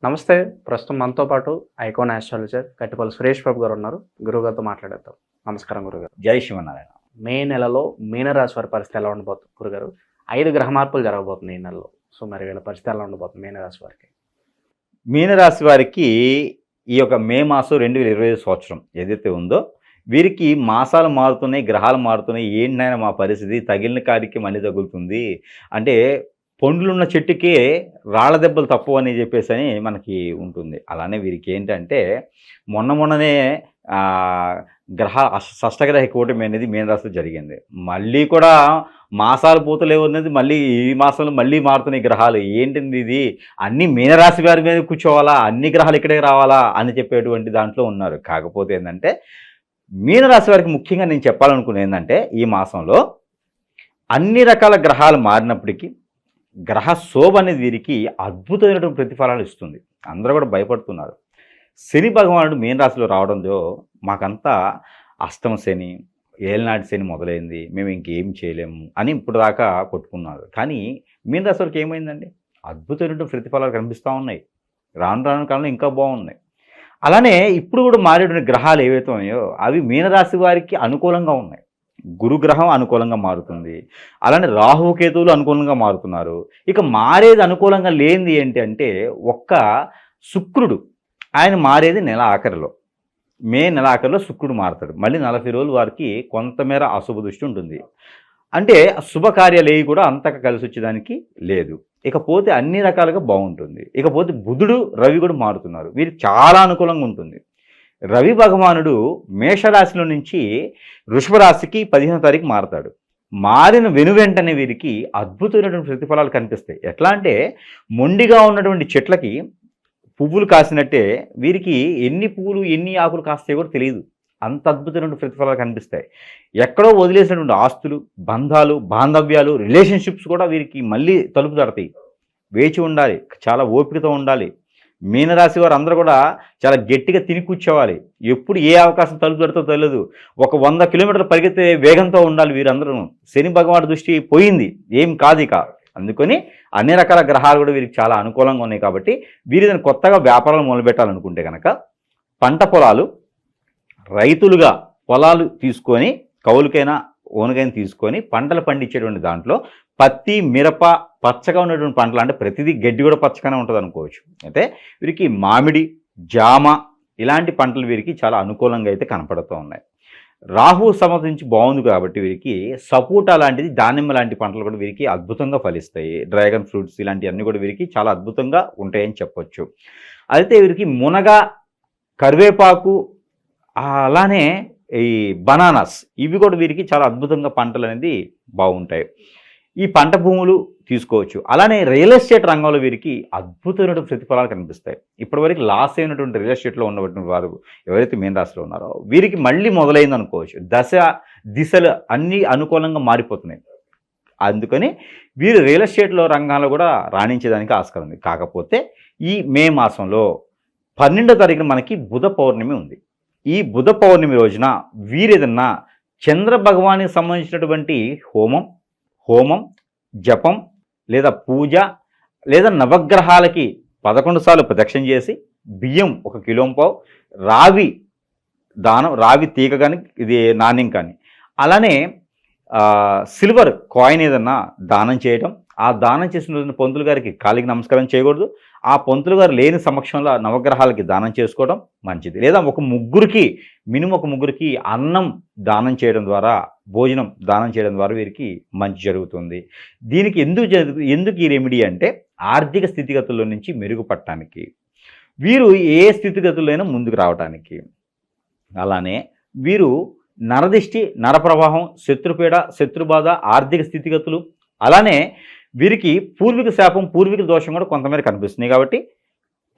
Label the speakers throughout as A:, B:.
A: నమస్తే. ప్రస్తుతం మనతో పాటు ఐకాన్ ఆస్ట్రాలజర్ కట్టిపల్లి సురేష్ బాబు గారు ఉన్నారు. గురువుగారితో మాట్లాడేద్దాం. నమస్కారం గురుగారు.
B: జై శివనారాయణ.
A: మే నెలలో మీనరాశి వారి పరిస్థితి ఎలా ఉండబోతుంది గురుగారు? 5 గ్రహ మార్పులు జరగబోతుంది ఈ నెలలో. సో మరి వీళ్ళ పరిస్థితి ఎలా ఉండబోతుంది మీనరాశి వారికి?
B: మీనరాశి వారికి ఈ యొక్క మే మాసం 2025 సంవత్సరం ఏదైతే ఉందో వీరికి మాసాలు మారుతున్నాయి, గ్రహాలు మారుతున్నాయి. ఏంటైనా మా పరిస్థితి తగిలిన కాడికి మళ్ళీ తగులుతుంది అంటే పండ్లున్న చెట్టుకే రాళ్ళ దెబ్బలు తప్పు అని చెప్పేసి అని మనకి ఉంటుంది. అలానే వీరికి ఏంటంటే మొన్ననే గ్రహ షష్టగ్రహ కూటమి అనేది మీనరాశిలో జరిగింది. మళ్ళీ కూడా మాసాలు పూతలేవు అనేది మళ్ళీ ఈ మాసంలో మళ్ళీ మారుతున్నాయి గ్రహాలు. ఏంటిది ఇది, అన్ని మీనరాశి వారి మీద కూర్చోవాలా, అన్ని గ్రహాలు ఇక్కడే రావాలా అని చెప్పేటువంటి దాంట్లో ఉన్నారు. కాకపోతే ఏంటంటే మీనరాశి వారికి ముఖ్యంగా నేను చెప్పాలనుకునేది ఏంటంటే ఈ మాసంలో అన్ని రకాల గ్రహాలు మారినప్పటికీ గ్రహ శోభ అనేది వీరికి అద్భుతమైనటువంటి ప్రతిఫలాలు ఇస్తుంది. అందరూ కూడా భయపడుతున్నారు. శని భగవానుడు మీనరాశిలో రావడంతో మాకంతా అష్టమ శని, ఏలనాటి శని మొదలైంది, మేము ఇంకేం చేయలేము అని ఇప్పుడు దాకా కొట్టుకున్నారు. కానీ మీనరాశి వారికి ఏమైందండి, అద్భుతమైనటువంటి ప్రతిఫలాలు కనిపిస్తూ ఉన్నాయి. రాను రాను కాలంలో ఇంకా బాగున్నాయి. అలానే ఇప్పుడు కూడా మారేటువంటి గ్రహాలు ఏవైతే ఉన్నాయో అవి మీనరాశి వారికి అనుకూలంగా ఉన్నాయి. గురుగ్రహం అనుకూలంగా మారుతుంది. అలానే రాహుకేతువులు అనుకూలంగా మారుతున్నారు. ఇక మారేది అనుకూలంగా లేనిది ఏంటి అంటే ఒక్క శుక్రుడు, ఆయన మారేది నెల ఆఖరిలో, మే నెల ఆఖరిలో శుక్రుడు మారుతాడు. మళ్ళీ 40 రోజులు వారికి కొంతమేర అశుభ దృష్టి ఉంటుంది. అంటే శుభకార్యాలు ఏవి కూడా అంతగా కలిసి వచ్చేదానికి లేదు. ఇకపోతే అన్ని రకాలుగా బాగుంటుంది. ఇకపోతే బుధుడు, రవి కూడా మారుతున్నారు. వీరికి చాలా అనుకూలంగా ఉంటుంది. రవి భగవానుడు మేషరాశిలో నుంచి వృషభ రాశికి 15వ తారీఖు మారతాడు. మారిన వెనువెంటనే వీరికి అద్భుతమైనటువంటి ప్రతిఫలాలు కనిపిస్తాయి. ఎట్లా అంటే మొండిగా ఉన్నటువంటి చెట్లకి పువ్వులు కాసినట్టే వీరికి ఎన్ని పువ్వులు ఎన్ని ఆకులు కాస్తాయో కూడా తెలియదు. అంత అద్భుతమైన ప్రతిఫలాలు కనిపిస్తాయి. ఎక్కడో వదిలేసినటువంటి ఆస్తులు, బంధాలు, బాంధవ్యాలు, రిలేషన్షిప్స్ కూడా వీరికి మళ్ళీ తలుపు తడతాయి. వేచి ఉండాలి, చాలా ఓపికతో ఉండాలి. మీనరాశి వారు అందరూ కూడా చాలా గట్టిగా తిని కూర్చోవాలి. ఎప్పుడు ఏ అవకాశం తలుపు తడుతో తెలియదు. ఒక 100 కిలోమీటర్లు పరిగెత్తే వేగంతో ఉండాలి వీరందరూ. శని భగవానుడి దృష్టి పోయింది, ఏం కాదు ఇక. అందుకని అన్ని రకాల గ్రహాలు కూడా వీరికి చాలా అనుకూలంగా ఉన్నాయి. కాబట్టి వీరు దాన్ని కొత్తగా వ్యాపారాలు మొదలుపెట్టాలనుకుంటే కనుక పంట పొలాలు, రైతులుగా పొలాలు తీసుకొని కౌలుకైనా ఓనుకైనా తీసుకొని పంటలు పండించేటువంటి దాంట్లో పత్తి, మిరప, పచ్చగా ఉన్నటువంటి పంటలు, అంటే ప్రతిదీ గడ్డి కూడా పచ్చగానే ఉంటుంది అనుకోవచ్చు. అయితే వీరికి మామిడి, జామ ఇలాంటి పంటలు వీరికి చాలా అనుకూలంగా అయితే కనపడుతూ ఉన్నాయి. రాహు సంబంధించి బాగుంది కాబట్టి వీరికి సపోటా లాంటిది, దానిమ్మ లాంటి పంటలు కూడా వీరికి అద్భుతంగా ఫలిస్తాయి. డ్రాగన్ ఫ్రూట్స్ ఇలాంటివన్నీ కూడా వీరికి చాలా అద్భుతంగా ఉంటాయని చెప్పొచ్చు. అయితే వీరికి మునగ, కరివేపాకు, అలానే ఈ బనానాస్ ఇవి కూడా వీరికి చాలా అద్భుతంగా పంటలు అనేది బాగుంటాయి. ఈ పంట భూములు తీసుకోవచ్చు. అలానే రియల్ ఎస్టేట్ రంగంలో వీరికి అద్భుతమైన ప్రతిఫలాలు కనిపిస్తాయి. ఇప్పటివరకు లాస్ అయినటువంటి రియల్ ఎస్టేట్లో ఉన్నటువంటి వారు ఎవరైతే మీనరాశిలో ఉన్నారో వీరికి మళ్ళీ మొదలైంది అనుకోవచ్చు. దిశలు అన్నీ అనుకూలంగా మారిపోతున్నాయి. అందుకని వీరు రియల్ ఎస్టేట్లో రంగాల్లో కూడా రాణించేదానికి ఆస్కారం ఉంది. కాకపోతే ఈ మే మాసంలో 12వ తారీఖున మనకి బుధ పౌర్ణమి ఉంది. ఈ బుధ పౌర్ణమి రోజున వీరేదన్నా చంద్ర భగవానికి సంబంధించినటువంటి హోమం, జపం లేదా పూజ లేదా నవగ్రహాలకి 11 సార్లు ప్రదక్షిణ చేసి బియ్యం 1 కిలోంపావు, రావి దానం, రావి తీగ కానీ ఇది నాణ్యం కానీ, అలానే సిల్వర్ కాయిన్ ఏదన్నా దానం చేయడం. ఆ దానం చేసిన రోజున పంతులు గారికి కాలికి నమస్కారం చేయకూడదు. ఆ పంతులు గారు లేని సమక్షంలో నవగ్రహాలకి దానం చేసుకోవడం మంచిది. లేదా మినిమం ఒక ముగ్గురికి అన్నం దానం చేయడం ద్వారా, భోజనం దానం చేయడం ద్వారా వీరికి మంచి జరుగుతుంది. దీనికి ఎందుకు ఈ రెమెడీ అంటే ఆర్థిక స్థితిగతుల్లో నుంచి మెరుగుపడటానికి, వీరు ఏ స్థితిగతుల్లోనైనా ముందుకు రావడానికి. అలానే వీరు నరదిష్టి, నరప్రవాహం, శత్రుపీడ, శత్రుబాధ, ఆర్థిక స్థితిగతులు, అలానే వీరికి పూర్వీక శాపం, పూర్వీక దోషం కూడా కొంతమేర కనిపిస్తున్నాయి. కాబట్టి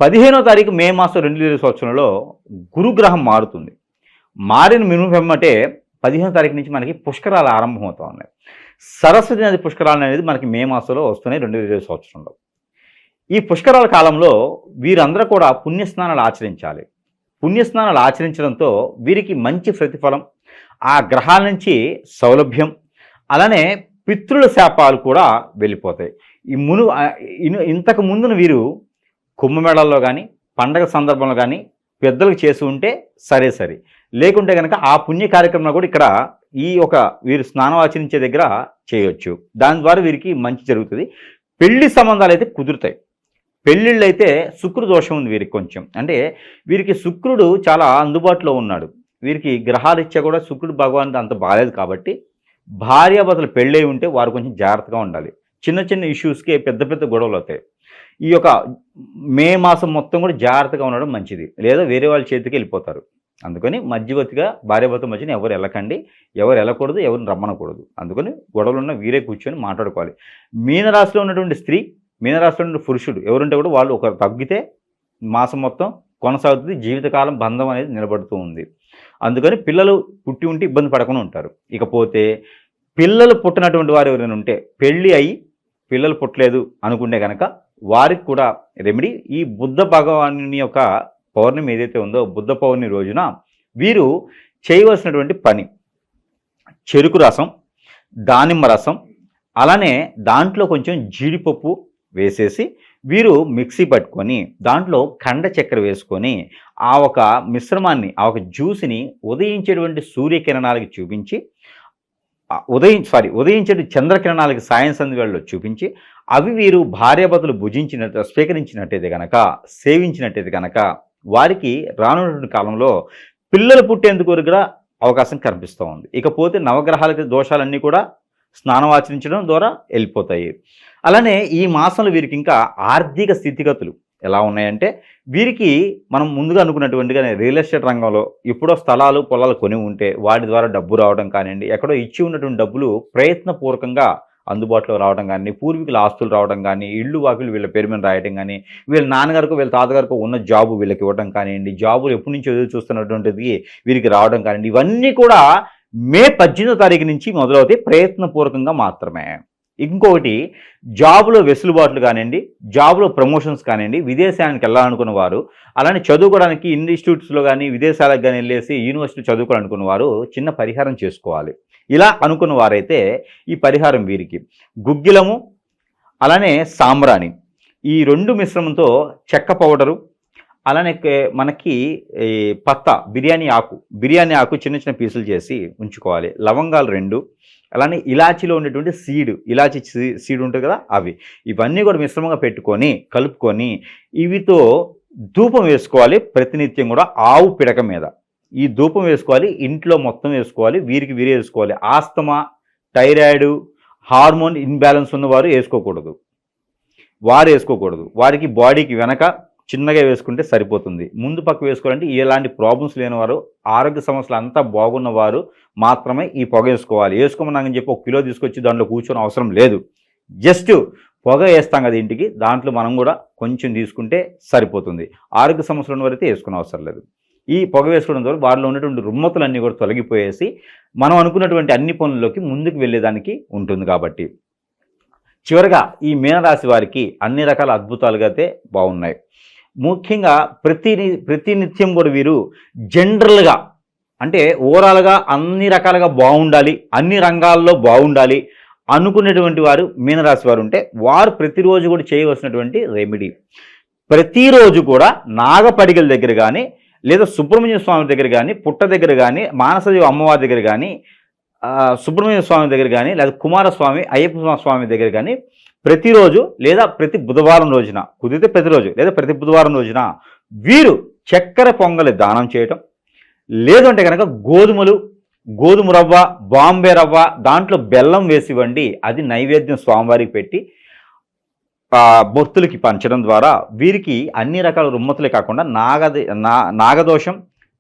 B: 15వ తారీఖు మే మాసం 2020 సంవత్సరంలో గురుగ్రహం మారుతుంది. మారిన మినుమటే 15వ తారీఖు నుంచి మనకి పుష్కరాలు ఆరంభమవుతూ ఉన్నాయి. సరస్వతి నది పుష్కరాలు అనేది మనకి మే మాసంలో వస్తున్నాయి 2020 సంవత్సరంలో. ఈ పుష్కరాల కాలంలో వీరందరూ కూడా పుణ్యస్నానాలు ఆచరించాలి. పుణ్యస్నానాలు ఆచరించడంతో వీరికి మంచి ప్రతిఫలం, ఆ గ్రహాల నుంచి సౌలభ్యం, అలానే పితృల శాపాలు కూడా వెళ్ళిపోతాయి. ఇంతకు ముందున వీరు కుంభమేళాల్లో కానీ పండగ సందర్భంలో కానీ పెద్దలకు చేసి ఉంటే సరే లేకుంటే కనుక ఆ పుణ్య కార్యక్రమంలో కూడా ఇక్కడ ఈ ఒక వీరు స్నానం ఆచరించే దగ్గర చేయొచ్చు. దాని ద్వారా వీరికి మంచి జరుగుతుంది. పెళ్లి సంబంధాలు అయితే కుదురుతాయి. పెళ్ళిళ్ళు అయితే శుక్ర దోషం ఉంది వీరికి కొంచెం. అంటే వీరికి శుక్రుడు చాలా అందుబాటులో ఉన్నాడు. వీరికి గ్రహారీత్యా కూడా శుక్రుడు భగవానుడు అంత బాగాలేదు కాబట్టి భార్యాభర్తలు పెళ్ళై ఉంటే వారు కొంచెం జాగ్రత్తగా ఉండాలి. చిన్న ఇష్యూస్కి పెద్ద గొడవలు అవుతాయి. ఈ యొక్క మే మాసం మొత్తం కూడా జాగ్రత్తగా ఉండడం మంచిది, లేదా వేరే వాళ్ళ చేతికి వెళ్ళిపోతారు. అందుకని మధ్యవర్తిగా భార్యాభర్త మధ్యన ఎవరు వెళ్ళకండి, ఎవరు వెళ్ళకూడదు, ఎవరిని రమ్మనకూడదు. అందుకని గొడవలున్న వీరే కూర్చొని మాట్లాడుకోవాలి. మీనరాశిలో ఉన్నటువంటి స్త్రీ, మీనరాశిలో ఉన్న పురుషుడు ఎవరుంటే కూడా వాళ్ళు ఒకరు తగ్గితే మాసం మొత్తం కొనసాగుతుంది, జీవితకాలం బంధం అనేది నిలబడుతూ ఉంది. అందుకని పిల్లలు పుట్టి ఉంటే ఇబ్బంది పడకుండా ఉంటారు. ఇకపోతే పిల్లలు పుట్టినటువంటి వారు ఎవరైనా ఉంటే, పెళ్ళి అయ్యి పిల్లలు పుట్టలేదు అనుకుంటే కనుక వారికి కూడా రెమెడీ ఈ బుద్ధ భగవానుని యొక్క పౌర్ణమి ఏదైతే ఉందో బుద్ధ పౌర్ణమి రోజున వీరు చేయవలసినటువంటి పని చెరుకు రసం, దానిమ్మ రసం, అలానే దాంట్లో కొంచెం జీడిపప్పు వేసేసి వీరు మిక్సీ పట్టుకొని దాంట్లో కండ చక్కెర వేసుకొని ఆ ఒక మిశ్రమాన్ని, ఆ ఒక జ్యూస్ని ఉదయించేటువంటి సూర్యకిరణాలకి చూపించి ఉదయించే చంద్రకిరణాలకి సాయం సంధ్యవేళలో చూపించి అవి వీరు భార్యాభర్తలు స్వీకరించినట్టయితే కనుక, సేవించినట్టయితే కనుక వారికి రానున్నటువంటి కాలంలో పిల్లలు పుట్టేందుకు కూడా అవకాశం కనిపిస్తూ ఉంది. ఇకపోతే నవగ్రహాలకి దోషాలన్నీ కూడా స్నానం ఆచరించడం ద్వారా వెళ్ళిపోతాయి. అలానే ఈ మాసంలో వీరికి ఇంకా ఆర్థిక స్థితిగతులు ఎలా ఉన్నాయంటే, వీరికి మనం ముందుగా అనుకున్నటువంటిగానే రియల్ ఎస్టేట్ రంగంలో ఎప్పుడో స్థలాలు పొలాలు కొని ఉంటే వాటి ద్వారా డబ్బు రావడం కానివ్వండి, ఎక్కడో ఇచ్చి ఉన్నటువంటి డబ్బులు ప్రయత్నపూర్వకంగా అందుబాటులో రావడం కానీ, పూర్వీకుల ఆస్తులు రావడం కానీ, ఇళ్ళు వాకిలు వీళ్ళ పేరు మీద రాయడం కానీ, వీళ్ళ నాన్నగారికి వీళ్ళ తాతగారికి ఉన్న జాబు వీళ్ళకి ఇవ్వడం కానివ్వండి, జాబులు ఎప్పటి నుంచి ఎదురు చూస్తున్నటువంటిది వీరికి రావడం కానివ్వండి, ఇవన్నీ కూడా మే 18వ తారీఖు నుంచి మొదలవుతాయి, ప్రయత్నపూర్వకంగా మాత్రమే. ఇంకొకటి జాబులో వెసులుబాట్లు కానివ్వండి, జాబులో ప్రమోషన్స్ కానివ్వండి, విదేశానికి వెళ్ళాలనుకున్న వారు, అలానే చదువుకోవడానికి ఇన్స్టిట్యూట్స్లో కానీ విదేశాలకు కానీ వెళ్ళేసి యూనివర్సిటీ చదువుకోవాలనుకున్న వారు చిన్న పరిహారం చేసుకోవాలి. ఇలా అనుకున్న వారైతే ఈ పరిహారం వీరికి గుగ్గిలము, అలానే సాంబ్రాణి, ఈ రెండు మిశ్రమంతో చెక్క పౌడరు, అలానే మనకి పత్తా బిర్యానీ ఆకు చిన్న పీసులు చేసి ఉంచుకోవాలి. లవంగాలు 2, అలానే ఇలాచీలో ఉండేటువంటి ఇలాచీ సీడ్ ఉంటుంది కదా, ఇవన్నీ కూడా మిశ్రమంగా పెట్టుకొని కలుపుకొని ఇవితో ధూపం వేసుకోవాలి. ప్రతినిత్యం కూడా ఆవు పిడక మీద ఈ ధూపం వేసుకోవాలి. ఇంట్లో మొత్తం వేసుకోవాలి. వీరికి వీరే వేసుకోవాలి. ఆస్తమా, థైరాయిడ్, హార్మోన్ ఇన్బ్యాలెన్స్ ఉన్నవారు వేసుకోకూడదు. వారికి బాడీకి వెనక చిన్నగా వేసుకుంటే సరిపోతుంది. ముందు పక్క వేసుకోవాలంటే ఎలాంటి ప్రాబ్లమ్స్ లేనివారు, ఆరోగ్య సమస్యలు అంతా బాగున్నవారు మాత్రమే ఈ పొగ వేసుకోవాలి. వేసుకోమని చెప్పి 1 కిలో తీసుకొచ్చి దాంట్లో కూర్చొని అవసరం లేదు. జస్ట్ పొగ వేస్తాం కదా ఇంటికి, దాంట్లో మనం కూడా కొంచెం తీసుకుంటే సరిపోతుంది. ఆరోగ్య సమస్యలు ఉన్నవారైతే వేసుకునే అవసరం లేదు. ఈ పొగ వేసుకోవడం ద్వారా వారిలో ఉన్నటువంటి రుమ్మతులన్నీ కూడా తొలగిపోయేసి మనం అనుకున్నటువంటి అన్ని పనుల్లోకి ముందుకు వెళ్ళేదానికి ఉంటుంది. కాబట్టి చివరగా ఈ మీనరాశి వారికి అన్ని రకాల అద్భుతాలుగా అయితే బాగున్నాయి. ముఖ్యంగా ప్రతినిత్యం కూడా వీరు జనరల్గా అంటే ఓవరాల్గా అన్ని రకాలుగా బాగుండాలి, అన్ని రంగాల్లో బాగుండాలి అనుకునేటువంటి వారు మీనరాశి వారు ఉంటే వారు ప్రతిరోజు కూడా చేయవలసినటువంటి రెమెడీ, ప్రతిరోజు కూడా నాగపడిగల దగ్గర కానీ, లేదా సుబ్రహ్మణ్య స్వామి దగ్గర కానీ, పుట్ట దగ్గర కానీ, మానసదేవి అమ్మవారి దగ్గర కానీ, సుబ్రహ్మణ్య స్వామి దగ్గర కానీ, లేదా కుమారస్వామి అయ్యప్ప స్వామి దగ్గర కానీ ప్రతిరోజు లేదా ప్రతి బుధవారం రోజున, కుదిరితే ప్రతిరోజు లేదా ప్రతి బుధవారం రోజున వీరు చక్కెర పొంగలి దానం చేయటం, లేదంటే కనుక గోధుమ రవ్వ, బాంబే రవ్వ, దాంట్లో బెల్లం వేసి ఇవ్వండి. అది నైవేద్యం స్వామివారికి పెట్టి భక్తులకి పంచడం ద్వారా వీరికి అన్ని రకాల రుమ్మతులే కాకుండా నాగదోషం,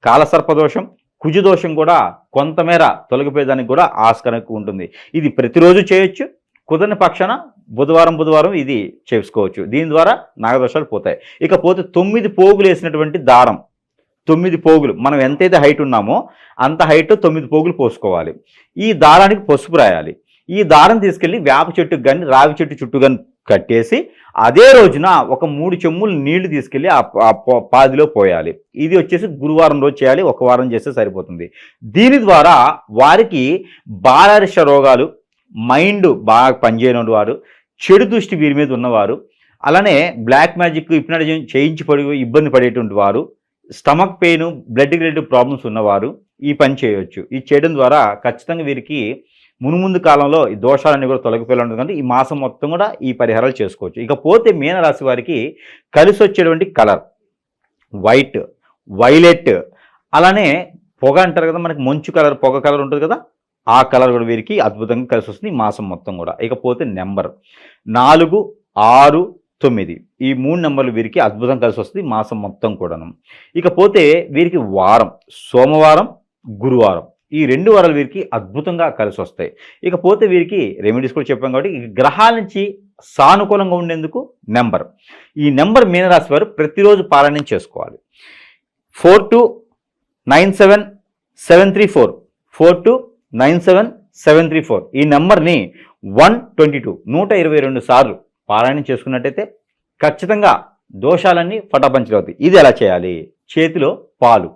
B: కాలసర్పదోషం, కుజదోషం కూడా కొంతమేర తొలగిపోయేదానికి కూడా ఆస్కారం ఉంటుంది. ఇది ప్రతిరోజు చేయొచ్చు. కుదరని పక్షాన బుధవారం ఇది చేసుకోవచ్చు. దీని ద్వారా నాగదోషాలు పోతాయి. ఇకపోతే 9 పోగులు వేసినటువంటి దారం, 9 పోగులు, మనం ఎంతైతే హైట్ ఉన్నామో అంత హైట్ 9 పోగులు పోసుకోవాలి. ఈ దారానికి పసుపు రాయాలి. ఈ దారం తీసుకెళ్ళి వేప చెట్టుకు కానీ రావి చెట్టు చుట్టూ కానీ కట్టేసి అదే రోజున ఒక 3 చెమ్ములు నీళ్లు తీసుకెళ్ళి ఆ పాదిలో పోయాలి. ఇది వచ్చేసి గురువారం రోజు చేయాలి. 1 వారం చేస్తే సరిపోతుంది. దీని ద్వారా వారికి బాలారిష రోగాలు, మైండ్ బాగా పనిచేయని వారు, చెడు దృష్టి వీరి మీద ఉన్నవారు, అలానే బ్లాక్ మ్యాజిక్ హిప్నటిజం చేయించి ఇబ్బంది పడేటువంటి వారు, stomach pain, blood related problems ఉన్నవారు ఈ పని చేయవచ్చు. ఇది చేయడం ద్వారా ఖచ్చితంగా వీరికి మునుముందు కాలంలో ఈ దోషాలన్నీ కూడా తొలగిపోయేలా ఉంటుంది. అంటే ఈ మాసం మొత్తం కూడా ఈ పరిహారాలు చేసుకోవచ్చు. ఇకపోతే మీనరాశి వారికి కలిసి వచ్చేటువంటి కలర్ వైట్, వైలెట్, అలానే పొగ అంటారు కదా, మనకి మంచు కలర్, పొగ కలర్ ఉంటుంది కదా, ఆ కలర్ కూడా వీరికి అద్భుతంగా కలిసి వస్తుంది ఈ మాసం మొత్తం కూడా. ఇకపోతే నెంబర్ 4, 6, 9 ఈ 3 నెంబర్లు వీరికి అద్భుతం కలిసి వస్తుంది మాసం మొత్తం కూడాను. ఇకపోతే వీరికి వారం సోమవారం, గురువారం ఈ 2 వారాలు వీరికి అద్భుతంగా కలిసి వస్తాయి. ఇకపోతే వీరికి రెమెడీస్ కూడా చెప్పాం కాబట్టి గ్రహాల నుంచి సానుకూలంగా ఉండేందుకు నెంబర్, ఈ నెంబర్ మీనరాశి వారు ప్రతిరోజు పారాయణం చేసుకోవాలి. 4297-734 4297-734 ఈ నెంబర్ని 122 సార్లు పారాయణం చేసుకున్నట్టయితే ఖచ్చితంగా దోషాలన్నీ పటాపంచలవుతాయి. ఇది ఎలా చేయాలి? చేతిలో పాలు,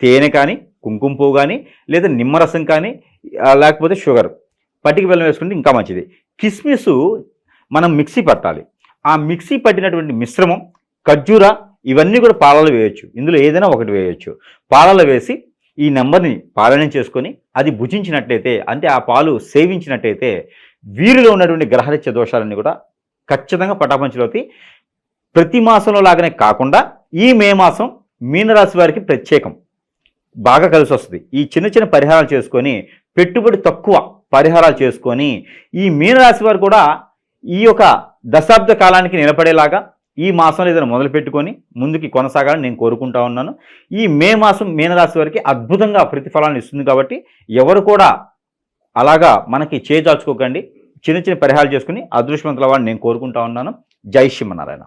B: తేనె కానీ, కుంకుమ పువ్వు కానీ, లేదా నిమ్మరసం కానీ, లేకపోతే షుగర్, పట్టిక బెల్లం వేసుకుంటే ఇంకా మంచిది. కిస్మిస్ మనం మిక్సీ పట్టాలి. ఆ మిక్సీ పట్టినటువంటి మిశ్రమం, ఖర్జూర ఇవన్నీ కూడా పాలలో వేయచ్చు. ఇందులో ఏదైనా ఒకటి వేయచ్చు. పాలలో వేసి ఈ నెంబర్ని పారాయణం చేసుకొని అది భుజించినట్లయితే, అంటే ఆ పాలు సేవించినట్టయితే వీరిలో ఉన్నటువంటి గ్రహరీత్య దోషాలన్నీ కూడా ఖచ్చితంగా పటాపంచలవుతాయి. ప్రతి మాసంలో లాగానే కాకుండా ఈ మే మాసం మీనరాశి వారికి ప్రత్యేకం, బాగా కలిసి వస్తుంది. ఈ చిన్న చిన్న పరిహారాలు చేసుకొని, పెట్టుబడి తక్కువ పరిహారాలు చేసుకొని ఈ మీనరాశి వారు కూడా ఈ యొక్క దశాబ్ద కాలానికి నిలబడేలాగా ఈ మాసంలో ఏదైనా మొదలు పెట్టుకొని ముందుకి కొనసాగాలని నేను కోరుకుంటా ఉన్నాను. ఈ మే మాసం మీనరాశి వారికి అద్భుతంగా ప్రతిఫలాన్ని ఇస్తుంది కాబట్టి ఎవరు కూడా అలాగా మనకి చేజార్చుకోకండి. చిన్న చిన్న పరిహారాలు చేసుకుని అదృష్టవంతుల వాడిని నేను కోరుకుంటా ఉన్నాను. జై శ్రీమన్నారాయణ.